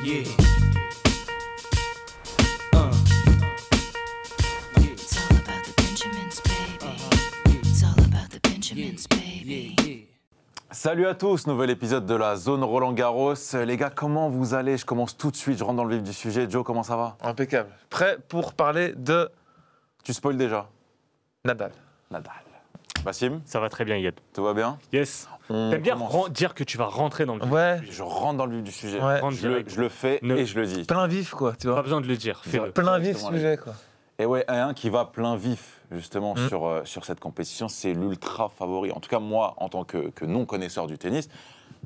Yeah. It's all about the Benjamins, baby. It's all about the Benjamins, baby. Salut à tous, nouvel épisode de la zone Roland-Garros. Les gars, comment vous allez? Je commence tout de suite, je rentre dans le vif du sujet. Joe, comment ça va? Impeccable. Prêt pour parler de Tu spoil déjà? Nadal. Nadal. Bassim, Ça va très bien, Yad. tout va bien? Yes. On T'aimes bien commence. dire que tu vas rentrer dans le vif. Ouais, Je rentre dans le vif du sujet. Ouais. Rentre direct. Je le fais Ne- et je le dis. plein vif quoi, tu Pas vois. besoin de le dire, fais-le. Plein vif Exactement, sujet quoi. Et ouais, un qui va plein vif, justement, sur cette compétition, c'est l'ultra favori. En tout cas, moi, en tant que non-connaisseur du tennis,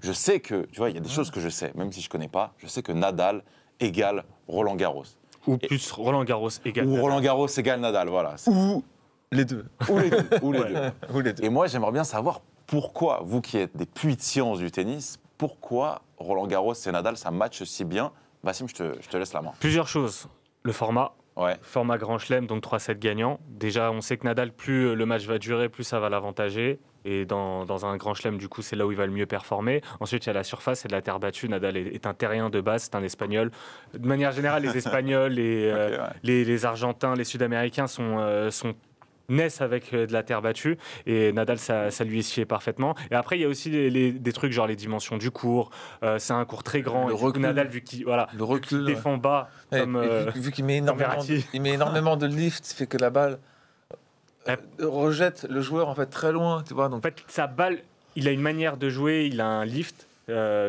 je sais que, tu vois, il y a des choses que je sais, même si je ne connais pas, je sais que Nadal égale Roland-Garros. Ou plus Roland-Garros égale. Ou Roland-Garros égale Nadal, voilà. Ou les deux. Ou les deux. Ou les Ouais. deux. Ou les deux. Et moi, j'aimerais bien savoir pourquoi, vous qui êtes des puits de science du tennis, pourquoi Roland-Garros et Nadal, ça matche si bien? Bassim, je te laisse la main. Plusieurs choses. Le format Ouais. Grand Chelem, donc 3-7 gagnants. Déjà, on sait que Nadal, plus le match va durer, plus ça va l'avantager. Et dans un Grand Chelem, du coup, c'est là où il va le mieux performer. Ensuite, il y a la surface et de la terre battue. Nadal est un terrien de base, c'est un Espagnol. De manière générale, les Espagnols, ouais. les Argentins, les Sud-Américains sont naissent avec de la terre battue, et Nadal, ça lui sied parfaitement. Et après, il y a aussi des trucs genre les dimensions du court. C'est un court très grand. Le Et du coup, recul. Nadal, vu qu'il recul. défend bas, Ouais, comme, et vu qu'il met énormément, Verratti. il met énormément de lift, ce qui fait que la balle rejette le joueur en fait très loin, tu vois. en Donc fait, sa balle, il a une manière de jouer, il a un lift.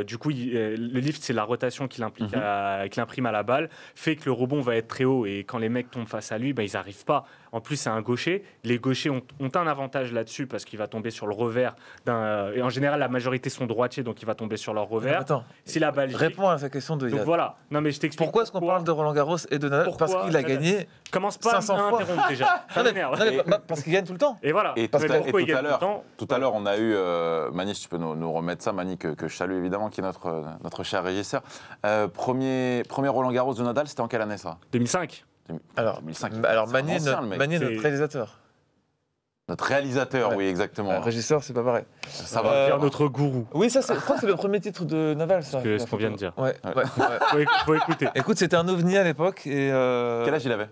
Du coup, le lift, c'est la rotation qu'il implique qu'il imprime à la balle, fait que le rebond va être très haut. Et quand les mecs tombent face à lui, ils n'arrivent pas. En plus, c'est un gaucher. Les gauchers ont un avantage là-dessus parce qu'il va tomber sur le revers d'un. Et en général, la majorité sont droitiers, donc il va tomber sur leur revers. attends, Si la balle. réponds à sa question de Donc Yad. voilà. Non, mais je t'explique. Pourquoi est-ce qu'on parle de Roland Garros et de Nadal? Pourquoi Parce qu'il a Nadal gagné. Commence pas à 500 fois. m'interrompre déjà. Ça Non, mais- m'énerve. non, mais parce qu'il gagne tout le temps. Et voilà. Et Mais pourquoi il tout gagne à tout le l'heure, temps on a eu, Mani, si tu peux nous remettre ça, Mani, que je salue évidemment, qui est notre cher régisseur. Premier Roland-Garros de Nadal, c'était en quelle année ça? 2005. Alors, 2005. alors C'est un Manier, ancien, le mec. Manier, notre C'est- réalisateur. Notre réalisateur, Ouais. oui, exactement. Régisseur, c'est pas pareil. Ça va. Faire notre gourou. Oui, ça, je crois que c'est le premier titre de Nadal, ça. Ce qu'on vient de dire. Ouais, Ouais. ouais. Faut écouter. Écoute, c'était un ovni à l'époque et. Quel âge il avait?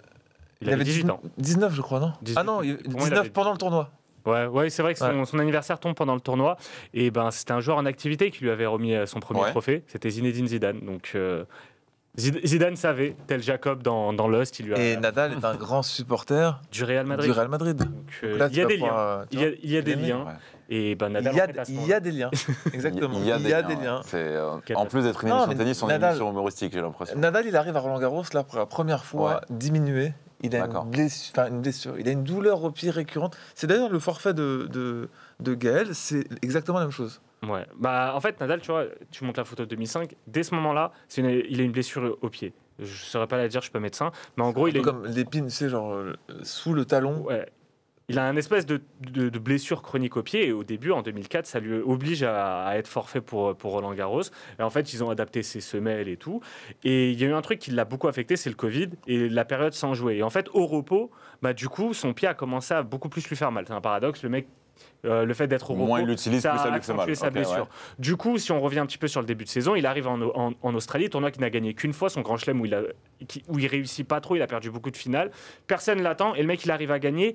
Il avait 18 ans. 19, je crois, non 18. Ah non, Pour moi, il 19 avait- pendant le tournoi. Ouais, c'est vrai que son anniversaire tombe pendant le tournoi. Et c'était un joueur en activité qui lui avait remis son premier Ouais. trophée. C'était Zinedine Zidane. Donc Zidane savait, tel Jacob dans Lost, il lui a Et Nadal est un grand supporter du Real Madrid. du Real Madrid. Donc, Là, il y a tu des vas liens. pouvoir, tu Il y a des l'aimer. liens. Ouais. Et Nadal, Il y en a, fait, à ce il y moment-là- a des liens. Exactement. Il y a des liens. C'est, en plus d'être une Non, émission mais de tennis, on est une Nadal- émission humoristique, j'ai l'impression. Nadal, il arrive à Roland-Garros, là, pour la première fois, diminué. Il a D'accord. une blessure. Il a une douleur au pied récurrente. C'est d'ailleurs le forfait de Gaël, c'est exactement la même chose. Ouais. En fait, Nadal, tu vois, tu montes la photo de 2005. Dès ce moment-là, il a une blessure au pied. Je ne saurais pas la dire, je suis pas médecin. Mais en gros, il a une- Comme l'épine, tu sais, genre sous le talon. Ouais. Il a un espèce de blessure chronique au pied, et au début, en 2004, ça lui oblige à être forfait pour Roland Garros. Et en fait, ils ont adapté ses semelles et tout. Et il y a eu un truc qui l'a beaucoup affecté, c'est le Covid et la période sans jouer. Et en fait, au repos, du coup, son pied a commencé à beaucoup plus lui faire mal. C'est un paradoxe, le mec... le fait d'être au repos, Moins il l'utilise, ça plus ça a lui fait mal. accentué sa Ok, blessure. ouais. Du coup, si on revient un petit peu sur le début de saison, il arrive en Australie, tournoi qu'il n'a gagné qu'une fois, son grand chelem où il réussit pas trop, il a perdu beaucoup de finales. Personne l'attend et le mec, il arrive à gagner,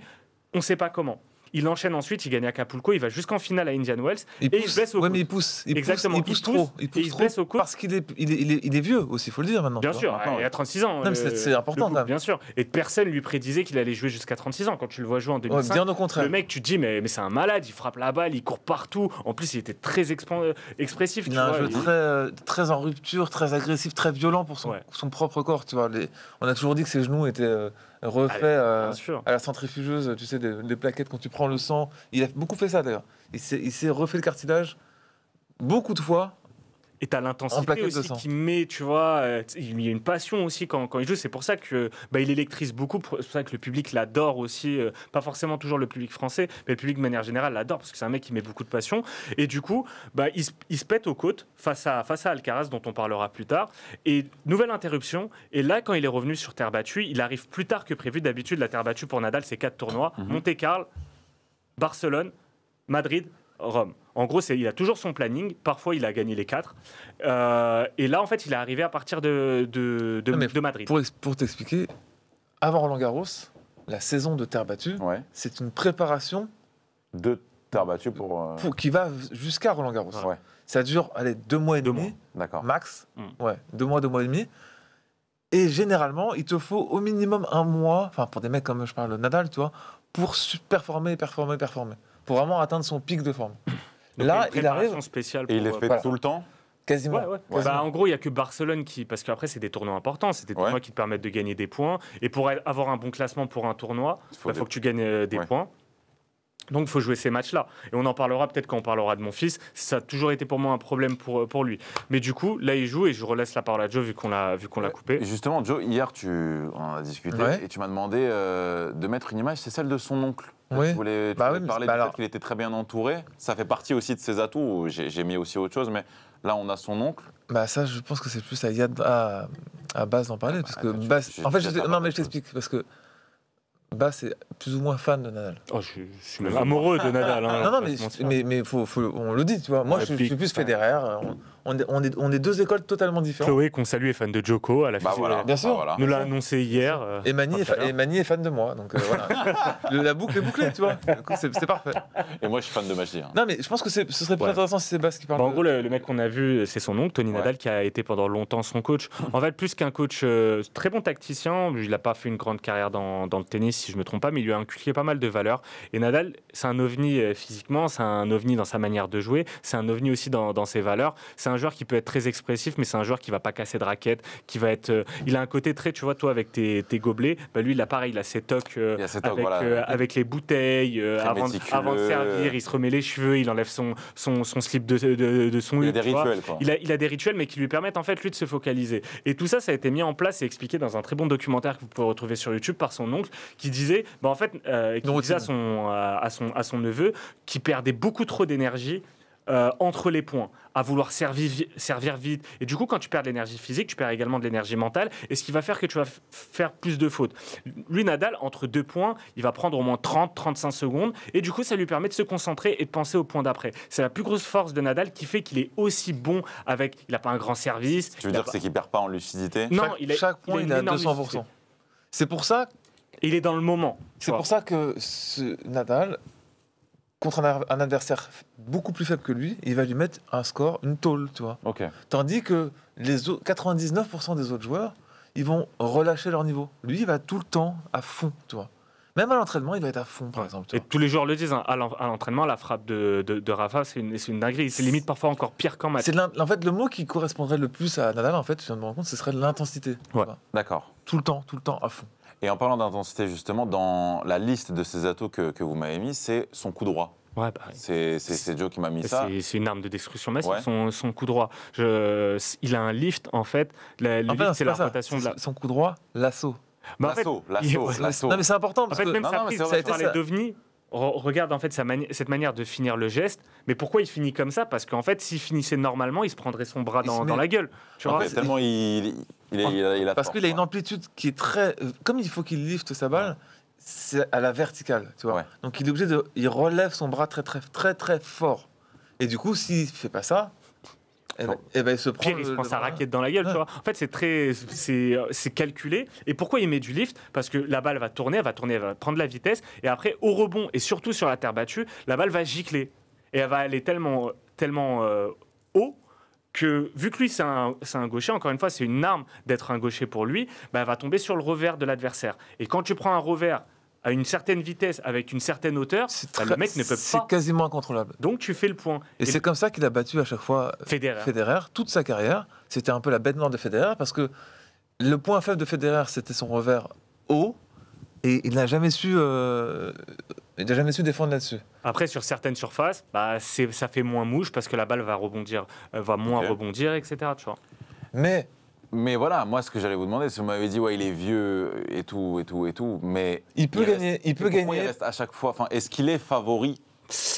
on ne sait pas comment. Il enchaîne ensuite, il gagne à Acapulco, il va jusqu'au finale à Indian Wells et il se blesse au Ouais, coude. mais il pousse. Exactement, Il pousse trop. Il et pousse il se trop blesse au coude. parce qu'il est vieux aussi, il faut le dire maintenant. Bien tu sûr, vois. maintenant, il a 36 ans. Non, mais c'est important, le couple, quand même. bien sûr. Et personne lui prédisait qu'il allait jouer jusqu'à 36 ans. Quand tu le vois jouer en Ouais, 2005, bien au contraire. le mec, tu te dis, mais c'est un malade, il frappe la balle, il court partout. En plus, il était très expressif. Il tu a un vois, jeu très en rupture, très agressif, très violent pour Ouais. son propre corps. Tu vois, on a toujours dit que ses genoux étaient refaits Bien sûr. à la centrifugeuse, tu sais, des plaquettes quand tu prends le sang. Il a beaucoup fait ça d'ailleurs. Il s'est refait le cartilage beaucoup de fois. Et t'as En l'intensité plaquette de aussi sang. qui met, tu vois, il y a une passion aussi quand il joue. C'est pour ça que il électrise beaucoup. C'est pour ça que le public l'adore aussi. Pas forcément toujours le public français, mais le public de manière générale l'adore parce que c'est un mec qui met beaucoup de passion. Et du coup, il se pète aux côtes face à Alcaraz, dont on parlera plus tard. Et nouvelle interruption. Et là, quand il est revenu sur terre battue, il arrive plus tard que prévu. D'habitude, la terre battue pour Nadal, c'est 4 tournois. Monte-Carlo, Barcelone, Madrid. Rome. En gros, il a toujours son planning. Parfois, il a gagné les 4. Et là, en fait, il est arrivé à partir de Madrid. Pour t'expliquer, avant Roland-Garros, la saison de terre battue, Ouais. c'est une préparation Deux terres battues pour. qui va jusqu'à Roland-Garros. Ouais. Ça dure, allez, 2 mois et Deux demi, D'accord. max. Mm. Ouais, 2 mois et demi. Et généralement, il te faut au minimum 1 mois, enfin pour des mecs comme je parle Nadal, tu vois, pour performer. Pour vraiment atteindre son pic de forme. Donc, Là, une il arrive préparation spéciale Et il est pour, fait voilà. tout le temps. quasiment. Ouais, ouais. quasiment. Bah, en gros, il n'y a que Barcelone qui. Parce qu'après, c'est des tournois importants. C'est des tournois Ouais. qui te permettent de gagner des points. Et pour avoir un bon classement pour un tournoi, il faut, des- que tu gagnes des Ouais. points. Donc, il faut jouer ces matchs-là. Et on en parlera peut-être quand on parlera de mon fils. Ça a toujours été pour moi un problème pour lui. Mais du coup, là, il joue et je relaisse la parole à Joe vu qu'on l'a coupé. Et justement, Joe, hier, on en a discuté Ouais. et tu m'as demandé de mettre une image, c'est celle de son oncle. Oui. Tu voulais Bah oui, mais parler c'est- du bah fait qu'il était très bien entouré. Ça fait partie aussi de ses atouts. J'ai mis aussi autre chose, mais là, on a son oncle. Bah ça, je pense que c'est plus à Yad, à Baz d'en parler, parce que attends, Baz... j'ai- En fait, j'ai pas non, mais parlé je t'explique, parce que Baz est plus ou moins fan de Nadal. Oh, je suis même amoureux de Nadal. Hein, non, non, on va mais, se mentir. mais on le dit, tu vois. Moi, Ouais, je puis- suis plus Federer. On est deux écoles totalement différentes. Chloé, qu'on salue, est fan de Joko à la Bah physique. voilà. Bien sûr. Bah voilà. Nous l'a annoncé hier. Et Mani, tout à l'heure. et Mani est fan de moi, donc voilà. La boucle est bouclée, tu vois. Du coup, c'est parfait. Et moi, je suis fan de Majdi. Hein. Non, mais je pense que ce serait plus Ouais. intéressant si c'est Baz qui parle. Bah, en de- gros, le mec qu'on a vu, c'est son oncle, Tony Ouais. Nadal, qui a été pendant longtemps son coach. En fait, plus qu'un coach très bon tacticien, il n'a pas fait une grande carrière dans le tennis, si je ne me trompe pas, mais il lui a inculqué pas mal de valeurs. Et Nadal, c'est un ovni physiquement, c'est un ovni dans sa manière de jouer, c'est un ovni aussi dans ses valeurs. C'est un joueur qui peut être très expressif, mais c'est un joueur qui va pas casser de raquette, qui va être. Il a un côté très, tu vois, toi avec tes gobelets, bah, lui, il a pareil, il a ses tocs, Il a ses tocs, avec, voilà. avec les bouteilles, avant de méticuleux. servir, il se remet les cheveux, il enlève son slip de son Il y a hutte, des tu vois. rituels, quoi. Il a des rituels, mais qui lui permettent en fait lui de se focaliser. Et tout ça, ça a été mis en place et expliqué dans un très bon documentaire que vous pouvez retrouver sur YouTube par son oncle, qui disait, bah, en fait, qui Une disait routine. à son neveu, qui perdait beaucoup trop d'énergie. Entre les points, à vouloir servir vite. Et du coup, quand tu perds de l'énergie physique, tu perds également de l'énergie mentale. Et ce qui va faire que tu vas faire plus de fautes. Lui, Nadal, entre 2 points, il va prendre au moins 30-35 secondes. Et du coup, ça lui permet de se concentrer et de penser au point d'après. C'est la plus grosse force de Nadal qui fait qu'il est aussi bon avec... Il n'a pas un grand service. Tu veux il a dire pas- c'est qu'il perd pas en lucidité? Non, chaque point, une il est à énorme 200%. lucidité. C'est pour ça Il est dans le moment. tu C'est vois. pour ça que ce Nadal, contre un adversaire beaucoup plus faible que lui, il va lui mettre un score, une tôle, tu vois. Ok. Tandis que 99% des autres joueurs, ils vont relâcher leur niveau. Lui, il va tout le temps à fond, tu vois. Même à l'entraînement, il va être à fond, par exemple. tu Et vois. tous les joueurs le disent, hein, à l'entraînement, la frappe de Rafa, c'est une dinguerie. C'est limite parfois encore pire qu'en match. En fait, le mot qui correspondrait le plus à Nadal, en fait, je viens de me rendre compte, ce serait l'intensité. tu Ouais. vois. D'accord. Tout le temps, à fond. Et en parlant d'intensité, justement, dans la liste de ces atouts que vous m'avez mis, c'est son coup droit. Ouais, bah, C'est Joe qui m'a mis ça. c'est une arme de destruction massive, Ouais. son coup droit. Il a un lift, en fait. Le En lift, fait, c'est la pas ça. rotation de la. Son coup droit, l'assaut. Bah, en fait, L'assaut. Non, mais c'est important En parce fait, que même Non, sa non, mais prise, c'est ça vrai, a été ça. parlé d'OVNI. Regarde en fait cette manière de finir le geste. Mais pourquoi il finit comme ça? Parce qu'en fait, s'il finissait normalement, il se prendrait son bras Il se met- dans la gueule. Tu En vois. fait, tellement il a parce force, qu'il a une quoi. amplitude qui est très. Comme il faut qu'il lifte sa balle, c'est à la verticale, tu vois. Ouais. Donc il est obligé de. Il relève son bras très fort. Et du coup, s'il fait pas ça, eh ben, il se prend. Pire, il se prend sa raquette dans la gueule, tu vois. En fait, c'est calculé. Et pourquoi il met du lift? Parce que la balle va tourner, elle va prendre la vitesse, et après, au rebond, et surtout sur la terre battue, la balle va gicler. Et elle va aller tellement haut que, vu que lui, c'est un gaucher, encore une fois, c'est une arme d'être un gaucher pour lui, bah, elle va tomber sur le revers de l'adversaire. Et quand tu prends un revers à une certaine vitesse, avec une certaine hauteur, bah, le mec ne peut C'est pas. quasiment incontrôlable. Donc, tu fais le point. Et c'est comme ça qu'il a battu à chaque fois Federer. Federer, toute sa carrière. C'était un peu la bête noire de Federer parce que le point faible de Federer, c'était son revers haut et il n'a jamais su défendre là-dessus. Après, sur certaines surfaces, bah, ça fait moins mouche parce que la balle va rebondir, va moins Ok. rebondir, etc. Tu vois. Mais voilà, moi, ce que j'allais vous demander, c'est que vous m'avez dit, ouais, il est vieux et tout, mais Il peut gagner. pourquoi il reste à chaque fois. Enfin, est-ce qu'il est favori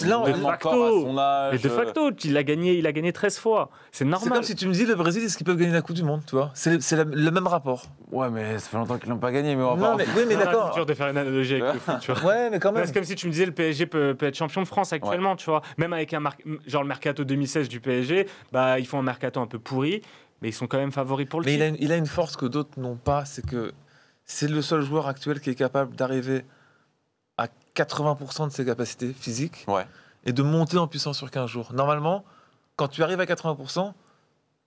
Là, De Même facto. encore à son âge. Mais de facto, il a gagné 13 fois. C'est c'est normal. comme si tu me dis le Brésil, est-ce qu'ils peuvent gagner la Coupe du Monde, tu vois? Le même rapport. Ouais, mais ça fait longtemps qu'ils l'ont pas gagné, mais on va Non, pas. mais, oui, mais Ah, d'accord. C'est dur de faire une analogie avec le foot, tu vois. Ouais, mais quand même. C'est comme si tu me disais le PSG peut être champion de France actuellement, tu vois. Même avec genre le mercato 2016 du PSG, bah ils font un mercato un peu pourri, mais ils sont quand même favoris pour le Mais titre. il a une force que d'autres n'ont pas, c'est que c'est le seul joueur actuel qui est capable d'arriver à 80% de ses capacités physiques Ouais. et de monter en puissance sur 15 jours. Normalement, quand tu arrives à 80%,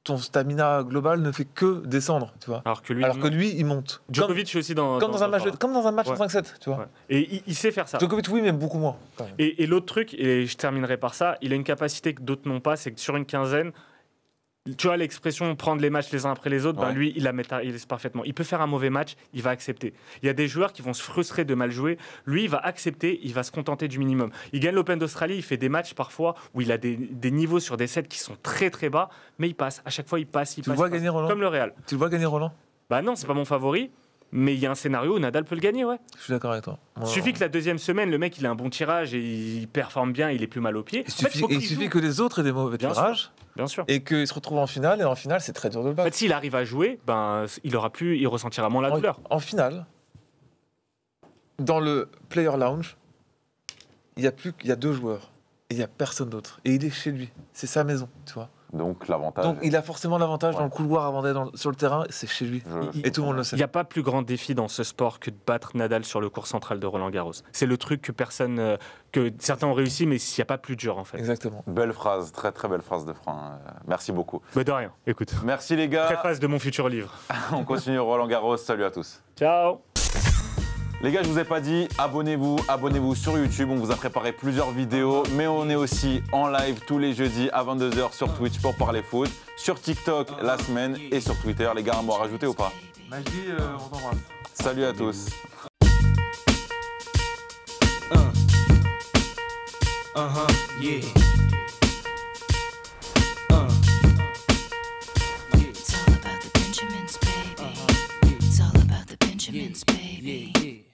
ton stamina global ne fait que descendre, tu vois. Alors que lui, Alors que lui, il monte. Djokovic aussi Comme dans un match Ouais. en 5-7, tu vois. Ouais. Et il sait faire ça. Djokovic, oui, mais beaucoup moins. quand même. Et l'autre truc, et je terminerai par ça, il a une capacité que d'autres n'ont pas, c'est que sur une quinzaine, tu vois l'expression prendre les matchs les uns après les autres, ben Ouais. lui, il la maîtrise parfaitement. Il peut faire un mauvais match, il va accepter. Il y a des joueurs qui vont se frustrer de mal jouer. Lui, il va accepter, il va se contenter du minimum. Il gagne l'Open d'Australie, il fait des matchs parfois où il a des niveaux sur des sets qui sont très très bas, mais il passe. À chaque fois, il passe. Tu le vois gagner, Roland? Comme le Real. Tu le vois gagner, Roland? Bah non, c'est pas mon favori. Mais il y a un scénario où Nadal peut le gagner, ouais. Je suis d'accord avec toi. Il suffit que la deuxième semaine, le mec, il a un bon tirage et il performe bien, il est plus mal au pied. Il En fait, suffit, faut il qu'il suffit joue. que les autres aient des mauvais Bien tirages Bien sûr. et qu'ils se retrouvent en finale, et en finale, c'est très dur de le En battre. fait, s'il arrive à jouer, ben, il ressentira moins la douleur. En finale, dans le Player Lounge, il y a 2 joueurs et il n'y a personne d'autre. Et il est chez lui. C'est sa maison, tu vois. Donc l'avantage. Donc il a forcément l'avantage Ouais. dans le couloir avant d'aller sur le terrain, c'est chez lui. Je- Et tout le monde le sait. Il n'y a pas plus grand défi dans ce sport que de battre Nadal sur le court central de Roland-Garros. C'est le truc que certains ont réussi, mais s'il n'y a pas plus dur en fait. Exactement. Belle phrase, très très belle phrase de Fran. Merci beaucoup. Mais de rien, écoute. Merci les gars. Préface de mon futur livre. On continue Roland Garros. Salut à tous. Ciao. Les gars, je vous ai pas dit, abonnez-vous sur YouTube. On vous a préparé plusieurs vidéos, mais on est aussi en live tous les jeudis à 22h sur Twitch pour parler foot, sur TikTok la semaine et sur Twitter. Les gars, un mot à rajouter ou pas? Majdi, on t'embrasse. Salut à tous. Yeah. It's all about the Benjamins, baby. It's all about the Benjamins, baby. Yeah.